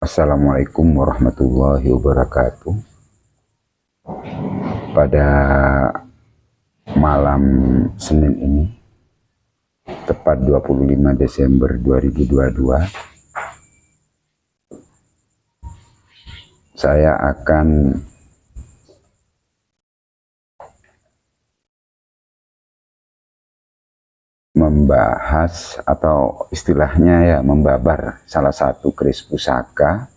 Assalamualaikum warahmatullahi wabarakatuh. Pada malam Senin ini, tepat 25 Desember 2022, saya akan membahas atau istilahnya ya membabar salah satu keris pusaka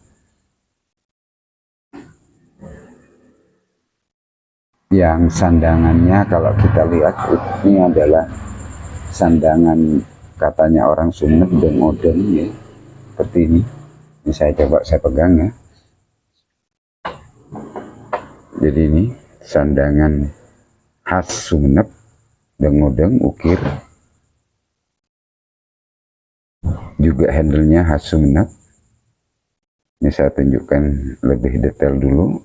yang sandangannya kalau kita lihat ini adalah sandangan katanya orang Sumenep dan modern ya, seperti ini. Ini saya coba saya pegang ya. Jadi ini sandangan khas Sumenep, deng-odeng, ukir. Juga handle-nya khas Sumenep. Ini saya tunjukkan lebih detail dulu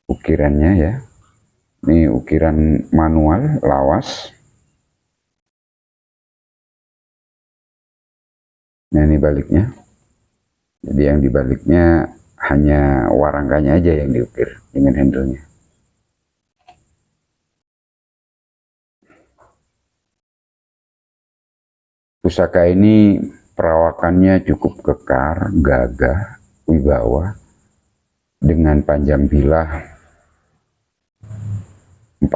ukirannya ya. Ini ukiran manual lawas. Nah ini baliknya. Jadi yang dibaliknya hanya warangkanya aja yang diukir dengan handle-nya. Pusaka ini perawakannya cukup kekar, gagah, wibawa, dengan panjang bilah 41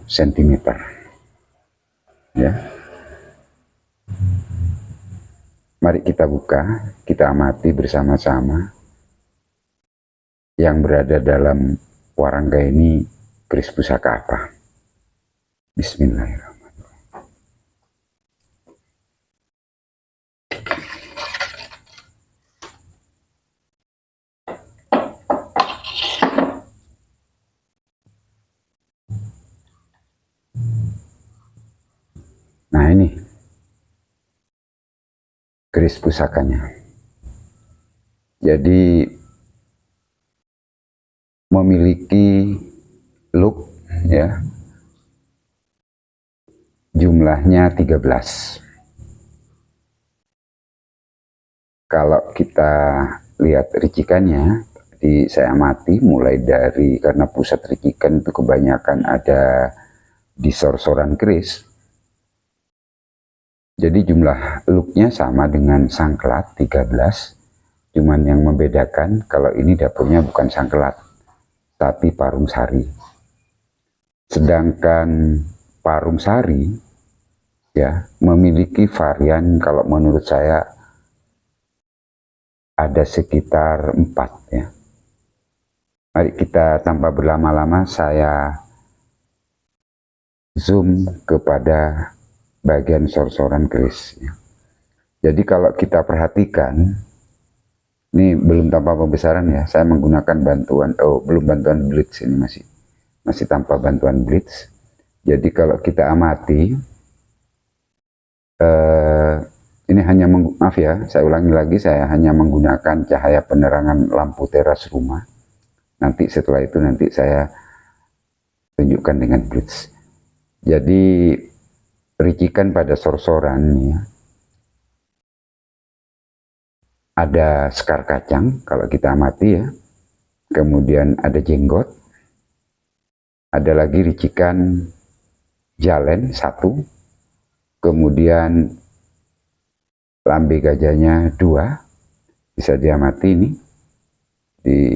cm. Ya. Mari kita buka, kita amati bersama-sama yang berada dalam warangka ini keris pusaka apa. Bismillahirrahmanirrahim. Nah ini keris pusakanya. Jadi memiliki loop ya, jumlahnya 13. Kalau kita lihat ricikannya, saya amati mulai dari, karena pusat ricikan itu kebanyakan ada di sor-soran keris. Jadi jumlah loopnya sama dengan sangklat 13, cuman yang membedakan kalau ini dapurnya bukan sangklat, tapi parum sari. Sedangkan parum sari ya memiliki varian, kalau menurut saya ada sekitar 4 ya. Mari kita tanpa berlama-lama saya zoom kepada bagian sor-soran keris ya. Jadi kalau kita perhatikan, ini belum tanpa pembesaran ya, saya menggunakan bantuan, belum bantuan blitz, ini masih tanpa bantuan blitz. Jadi kalau kita amati, ini hanya maaf ya, saya ulangi lagi, saya hanya menggunakan cahaya penerangan lampu teras rumah. Nanti setelah itu nanti saya tunjukkan dengan blitz. Jadi ricikan pada sor-soran ya, ada sekar kacang kalau kita amati ya, kemudian ada jenggot, ada lagi ricikan jalen 1, kemudian lambe gajahnya 2, bisa diamati ini di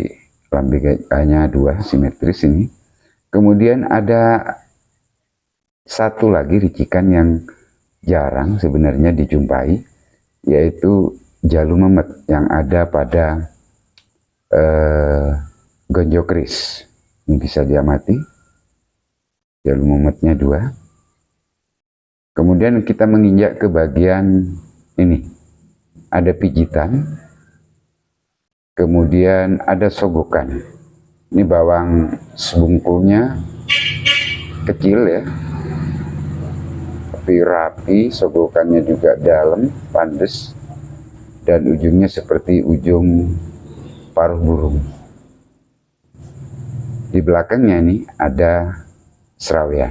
lambe gajahnya 2 simetris ini. Kemudian ada satu lagi ricikan yang jarang sebenarnya dijumpai, yaitu jalu memet yang ada pada gonjo keris. Ini bisa diamati, jalu memetnya 2. Kemudian kita menginjak ke bagian ini, ada pijitan, kemudian ada sogokan. Ini bawang sebungkulnya kecil ya, tapi rapi, sogokannya juga dalam, pandes, dan ujungnya seperti ujung paruh burung. Di belakangnya ini ada serawean.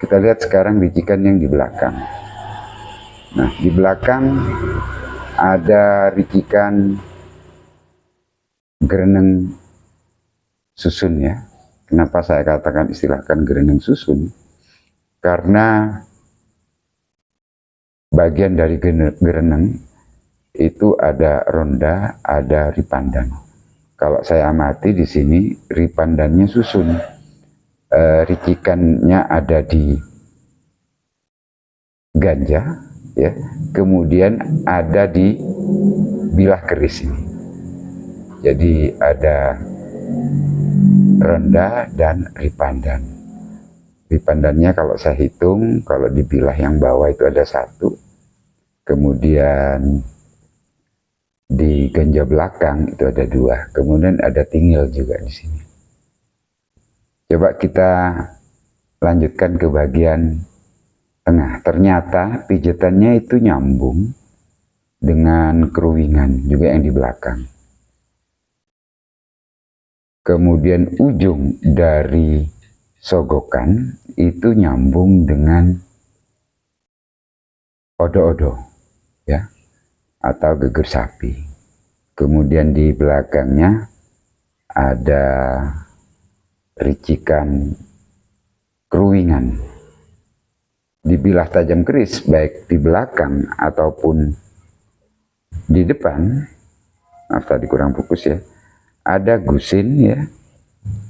Kita lihat sekarang ricikan yang di belakang. Nah, di belakang ada ricikan gereneng susun ya. Kenapa saya katakan istilahkan gereneng susun? Karena bagian dari gereneng itu ada ronda, ada ripandan. Kalau saya amati di sini ripandannya susun, ricikannya ada di ganja, ya. Kemudian ada di bilah keris ini. Jadi ada ronda dan ripandan. Ripandannya kalau saya hitung, kalau dibilah yang bawah itu ada 1. Kemudian di ganja belakang itu ada 2. Kemudian ada tingil juga di sini. Coba kita lanjutkan ke bagian tengah. Ternyata pijatannya itu nyambung dengan keruwingan juga yang di belakang. Kemudian ujung dari sogokan itu nyambung dengan odo-odo, ya, atau geger sapi. Kemudian di belakangnya ada ricikan keruwingan. Dibilah tajam keris baik di belakang ataupun di depan. Maaf tadi kurang fokus ya. Ada gusin ya.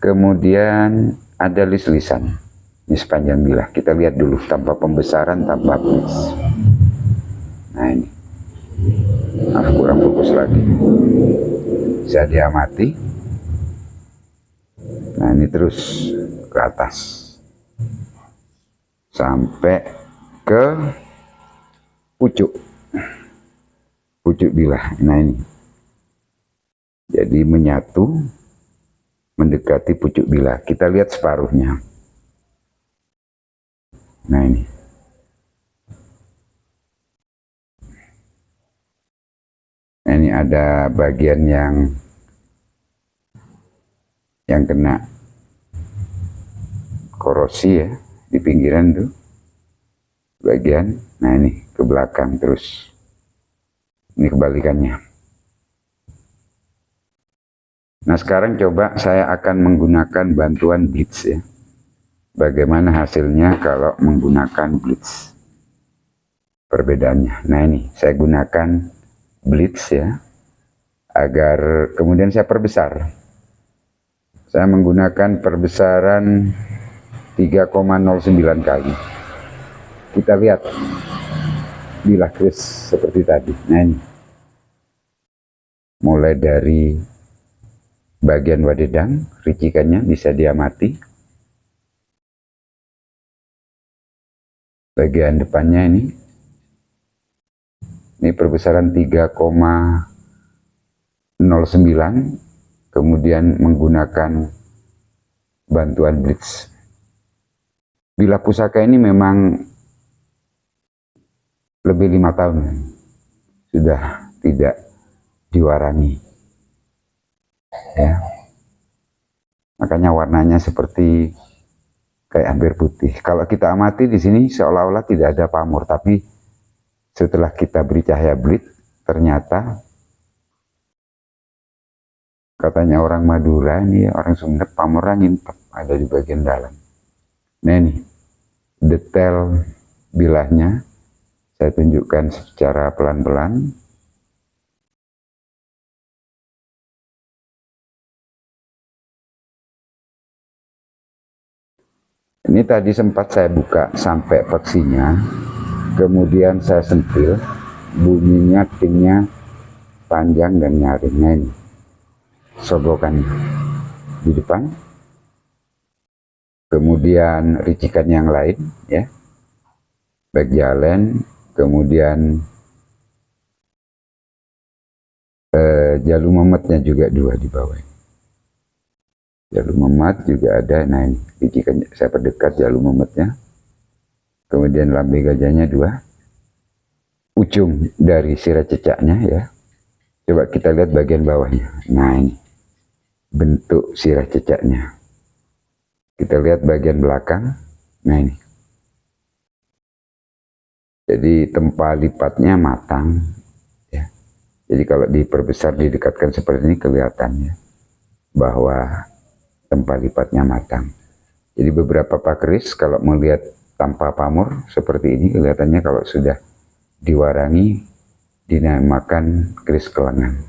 Kemudian ada lis-lisan. Ini sepanjang bilah. Kita lihat dulu tanpa pembesaran, tanpa blitz. Nah ini. Maaf kurang fokus lagi. Bisa diamati. Nah ini terus ke atas. Sampai ke pucuk bilah. Nah ini, jadi menyatu mendekati pucuk bilah. Kita lihat separuhnya. Nah ini, nah, ini ada bagian yang kena korosi ya, di pinggiran tuh bagian. Nah ini ke belakang terus, ini kebalikannya. Nah sekarang coba saya akan menggunakan bantuan blitz ya. Bagaimana hasilnya kalau menggunakan blitz, perbedaannya. Nah ini saya gunakan blitz ya, agar kemudian saya perbesar. Saya menggunakan perbesaran 3,09 kali. Kita lihat bilah keris seperti tadi. Nah ini, mulai dari bagian wadedang, ricikannya bisa diamati. Bagian depannya ini perbesaran 3,09, kemudian menggunakan bantuan blitz. Bilah pusaka ini memang lebih 5 tahun sudah tidak diwarangi ya, makanya warnanya seperti kayak hampir putih. Kalau kita amati di sini seolah-olah tidak ada pamor, tapi setelah kita beri cahaya blitz, ternyata katanya orang Madura ini, orang Sunda, pamornya ngintip ada di bagian dalam. Nah ini detail bilahnya saya tunjukkan secara pelan-pelan. Ini tadi sempat saya buka sampai peksinya, kemudian saya sentil, bunyinya tingnya panjang dan nyaring. Nah ini sogokannya di depan, kemudian ricikan yang lain ya, back jalen, kemudian jalu memetnya juga 2 di bawah. Jalu memet juga ada. Nah ini ricikan, saya perdekat jalu memetnya, kemudian lambe gajahnya 2, ujung dari sirah cecaknya ya. Coba kita lihat bagian bawahnya. Nah ini bentuk sirah cecaknya. Kita lihat bagian belakang. Nah ini Jadi tempat lipatnya matang, ya. Jadi kalau diperbesar, didekatkan seperti ini, kelihatannya bahwa tempat lipatnya matang. Jadi beberapa pakeris kalau melihat tanpa pamor seperti ini, kelihatannya kalau sudah diwarangi, dinamakan keris kelengan.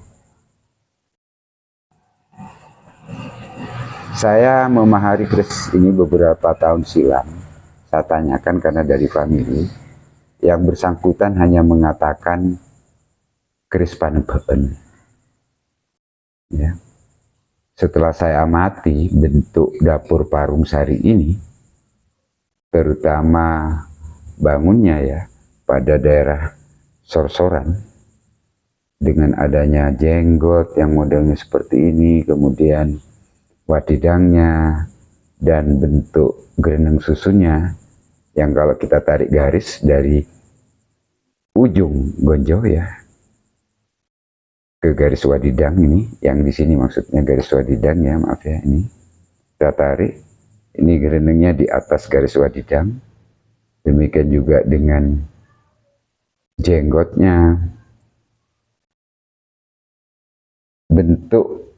Saya memahari keris ini beberapa tahun silam. Saya tanyakan karena dari famili, yang bersangkutan hanya mengatakan keris Panembahan. Ya. Setelah saya amati bentuk dapur Parung Sari ini, terutama bangunnya ya, pada daerah Sorsoran, dengan adanya jenggot yang modelnya seperti ini, kemudian wadidangnya, dan bentuk gereneng susunya, yang kalau kita tarik garis dari ujung gonjo ya ke garis wadidang ini, yang di sini maksudnya garis wadidang ya, maaf ya, ini kita tarik, ini gerenengnya di atas garis wadidang, demikian juga dengan jenggotnya. Bentuk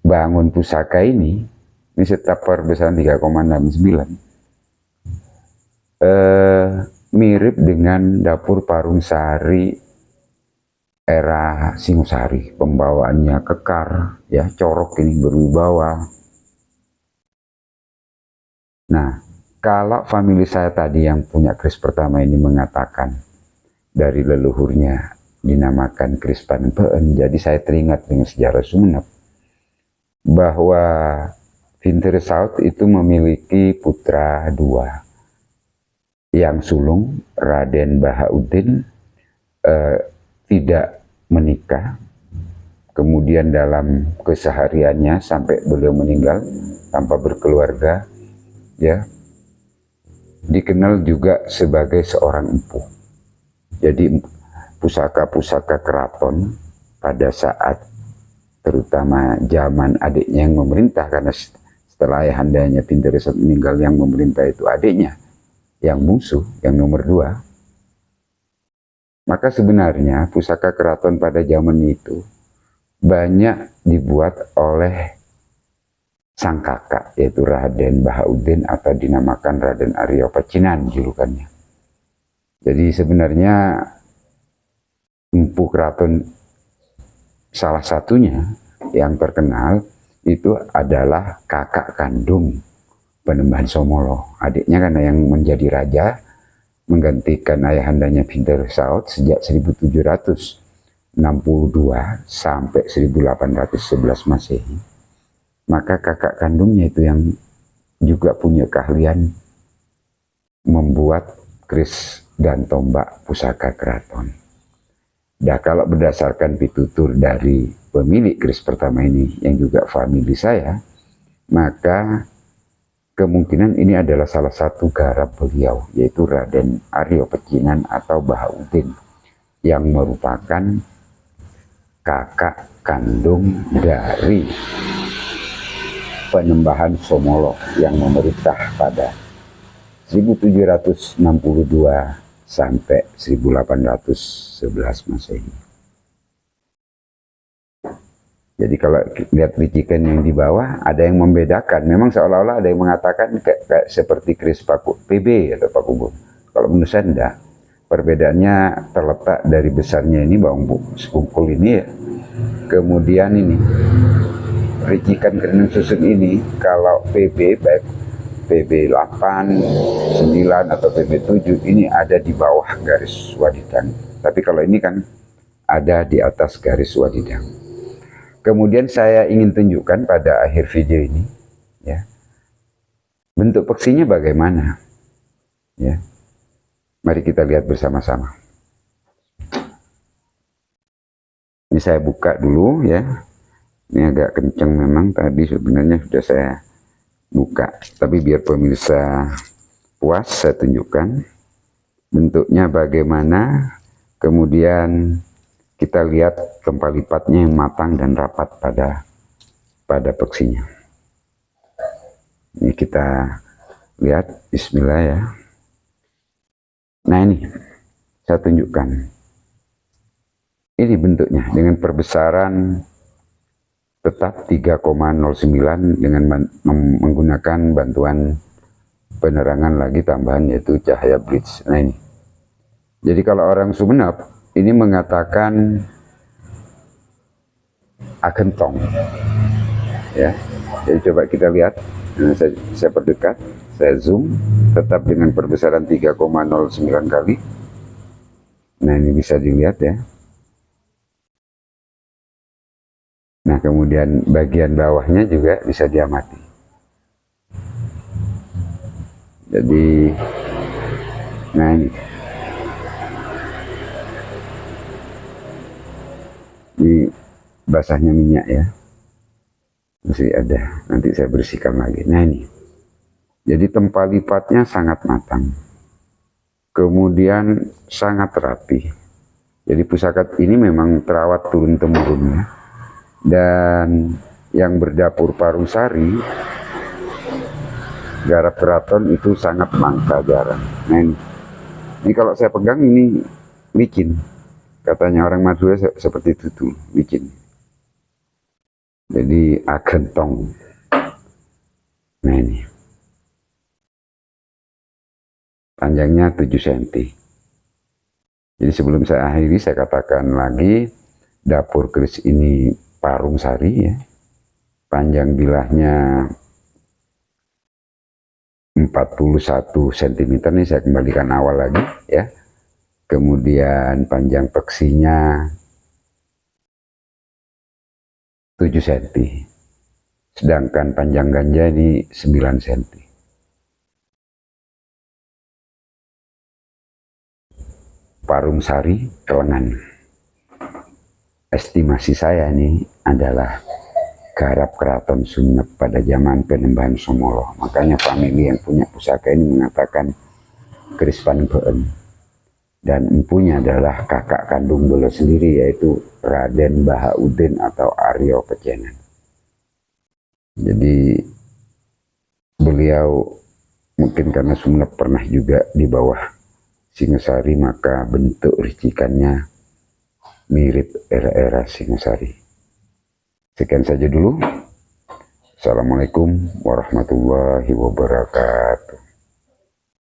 bangun pusaka ini setiap perbesaran 3,69, mirip dengan dapur Parung Sari era Singosari. Pembawaannya kekar, ya, corok ini, berwibawa. Nah, kalau famili saya tadi yang punya keris pertama ini mengatakan dari leluhurnya dinamakan keris Panembahan, jadi saya teringat dengan sejarah Sumeneb bahwa Wintershout itu memiliki putra dua, yang sulung Raden Bahauddin tidak menikah, kemudian dalam kesehariannya sampai beliau meninggal tanpa berkeluarga, ya, dikenal juga sebagai seorang empu. Jadi pusaka-pusaka keraton pada saat terutama zaman adiknya yang memerintah, karena setelah ayahandanya Wintershout meninggal, yang memerintah itu adiknya yang bungsu, yang nomor 2. Maka sebenarnya pusaka keraton pada zaman itu banyak dibuat oleh sang kakak, yaitu Raden Bahauddin atau dinamakan Raden Arya Pecinan julukannya. Jadi sebenarnya empu keraton salah satunya yang terkenal itu adalah kakak kandung Panembahan Somolo, adiknya, karena yang menjadi raja menggantikan ayahandanya Wintershout sejak 1762 sampai 1811 Masehi. Maka kakak kandungnya itu yang juga punya keahlian membuat keris dan tombak pusaka keraton. Nah, kalau berdasarkan pitutur dari pemilik keris pertama ini yang juga famili saya, maka kemungkinan ini adalah salah satu garap beliau, yaitu Raden Arya Pecinan atau Bahauddin, yang merupakan kakak kandung dari Panembahan Somolo yang memerintah pada 1762 sampai 1811 Masehi. Jadi kalau lihat ricikan yang di bawah, ada yang membedakan. Memang seolah-olah ada yang mengatakan kayak seperti keris Paku PB atau Paku Bum. Kalau menurut saya enggak. Perbedaannya terletak dari besarnya ini, bawang sekungkul ini ya. Kemudian ini, ricikan gereneng susun ini, kalau PB, baik PB 8, 9 atau PB 7, ini ada di bawah garis wadidang. Tapi kalau ini kan ada di atas garis wadidang. Kemudian saya ingin tunjukkan pada akhir video ini, ya, bentuk peksinya bagaimana, ya. Mari kita lihat bersama-sama. Ini saya buka dulu ya. Ini agak kenceng memang, tadi sebenarnya sudah saya buka, tapi biar pemirsa puas saya tunjukkan bentuknya bagaimana. Kemudian kita lihat tempat lipatnya yang matang dan rapat pada peksinya. Ini kita lihat, bismillah ya. Nah ini, saya tunjukkan. Ini bentuknya dengan perbesaran tetap 3,09 dengan menggunakan bantuan penerangan lagi tambahan yaitu cahaya blitz. Nah ini. Jadi kalau orang Sumeneb ini mengatakan agentong. Ya. Jadi coba kita lihat. Nah, saya perdekat, saya zoom tetap dengan perbesaran 3,09 kali. Nah, ini bisa dilihat ya. Nah, kemudian bagian bawahnya juga bisa diamati. Jadi, nah ini basahnya minyak ya. Masih ada, nanti saya bersihkan lagi. Nah ini, jadi tempat lipatnya sangat matang. Kemudian sangat rapi. Jadi pusaka ini memang terawat turun-temurun ya. Dan yang berdapur Parungsari, garap keraton itu sangat langka jarang. Nah ini kalau saya pegang ini licin. Katanya orang Madura seperti itu tuh, licin. Jadi agentong. Nah ini. Panjangnya 7 cm. Jadi sebelum saya akhiri, saya katakan lagi, dapur keris ini Parungsari ya. Panjang bilahnya 41 cm, ini saya kembalikan awal lagi ya. Kemudian panjang peksinya 7 cm. Sedangkan panjang ganja ini 9 cm. Parungsari Kelengan. Estimasi saya ini adalah garap keraton Sumeneb pada zaman Penembahan Somolo. Makanya famili yang punya pusaka ini mengatakan keris Panembahan. Dan empunya adalah kakak kandung beliau sendiri, yaitu Raden Bahaudin atau Aryo Pecenan. Jadi beliau mungkin karena Sumeneb pernah juga di bawah Singasari, maka bentuk ricikannya mirip era-era Singasari. Sekian saja dulu. Assalamualaikum warahmatullahi wabarakatuh.